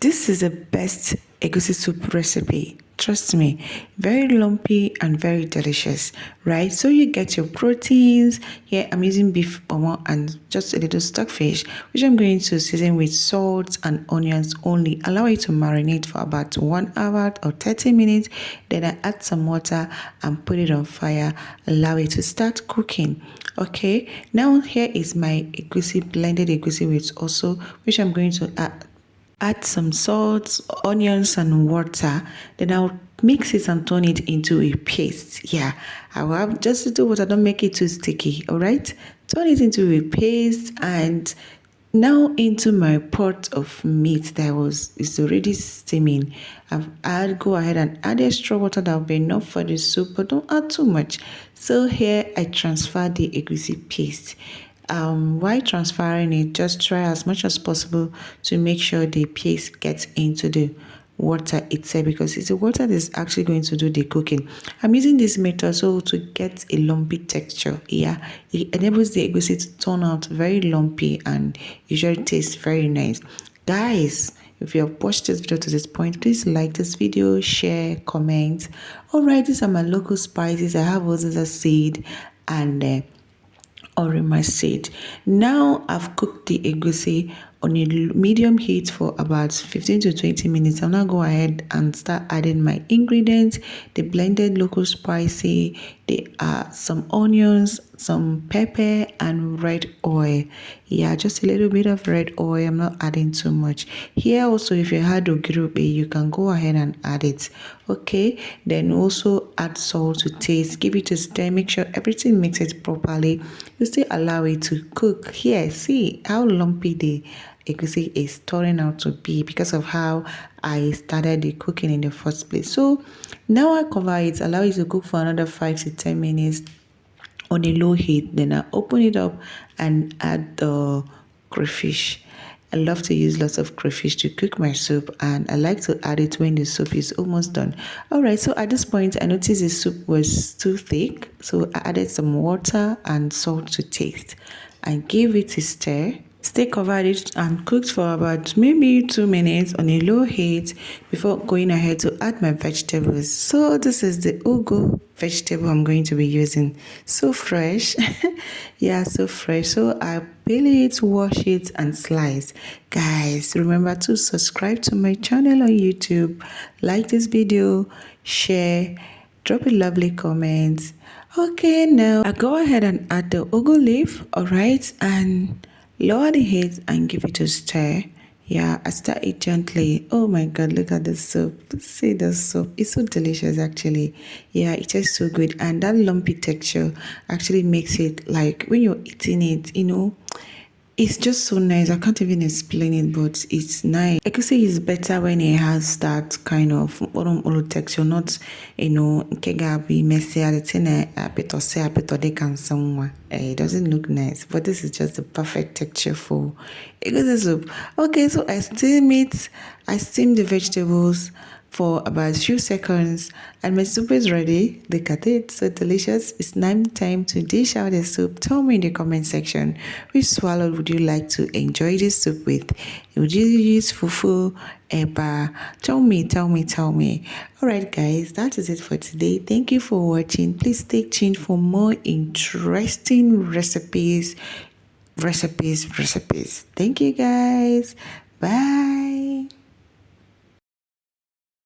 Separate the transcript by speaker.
Speaker 1: This is the best egusi soup recipe. Trust me, very lumpy and very delicious, right? So you get your proteins. Here I'm using beef pomo and just a little stockfish, which I'm going to season with salt and onions only. Allow it to marinate for about 1 hour or 30 minutes. Then I add some water and put it on fire. Allow it to start cooking. Okay, now here is my egusi, blended egusi with also, which I'm going to add some salt, onions, and water. Then I'll mix it and turn it into a paste. Yeah, I will have just little water, don't make it too sticky. All right, turn it into a paste and now into my pot of meat that is already steaming. I'll go ahead and add extra water that will be enough for the soup, but don't add too much. So here I transfer the egusi paste. While transferring it, just try as much as possible to make sure the paste gets into the water itself, because it's the water that's actually going to do the cooking. I'm using this method so to get a lumpy texture. Yeah, it enables the egusi to turn out very lumpy and usually tastes very nice. Guys, if you have watched this video to this point, please like this video, share, comment. Alright, these are my local spices. I have also a seed and or in my seed. Now I've cooked the egusi on a medium heat for about 15 to 20 minutes. I'll now go ahead and start adding my ingredients, the blended local spicy, the some onions, some pepper and red oil. Yeah, just a little bit of red oil. I'm not adding too much. Here also, if you had ogirobe, you can go ahead and add it. Okay, then also add salt to taste. Give it a stir. Make sure everything mixes properly. You still allow it to cook. Here, see how lumpy the egusi is turning out to be because of how I started the cooking in the first place. So now I cover it, allow it to cook for another 5 to 10 minutes on a low heat. Then I open it up and add the crayfish. I love to use lots of crayfish to cook my soup, and I like to add it when the soup is almost done. All right, so at this point, I noticed the soup was too thick, so I added some water and salt to taste. I gave it a stir. Stay covered it and cooked for about maybe 2 minutes on a low heat before going ahead to add my vegetables. So this is the ugu vegetable I'm going to be using. So fresh. Yeah, so fresh. So I peel it, wash it and slice. Guys, remember to subscribe to my channel on YouTube, like this video, share, drop a lovely comment. Okay, now I go ahead and add the ugu leaf, all right, and lower the heat and give it a stir. Yeah, I stir it gently. Oh my god, look at the soup. See the soup. It's so delicious actually. Yeah, it tastes so good. And that lumpy texture actually makes it like when you're eating it, it's just so nice. I can't even explain it, but it's nice. Egusi is better when it has that kind of texture, not kegabi messy someone. It doesn't look nice, but this is just the perfect texture for egusi soup. Okay, so I steam the vegetables for about a few seconds and my soup is ready. Look at it, so delicious. It's now time to dish out the soup. Tell me in the comment section, which swallow would you like to enjoy this soup with? Would you use fufu, eba? Tell me. Alright guys, that is it for today. Thank you for watching. Please stay tuned for more interesting recipes. Thank you guys. Bye.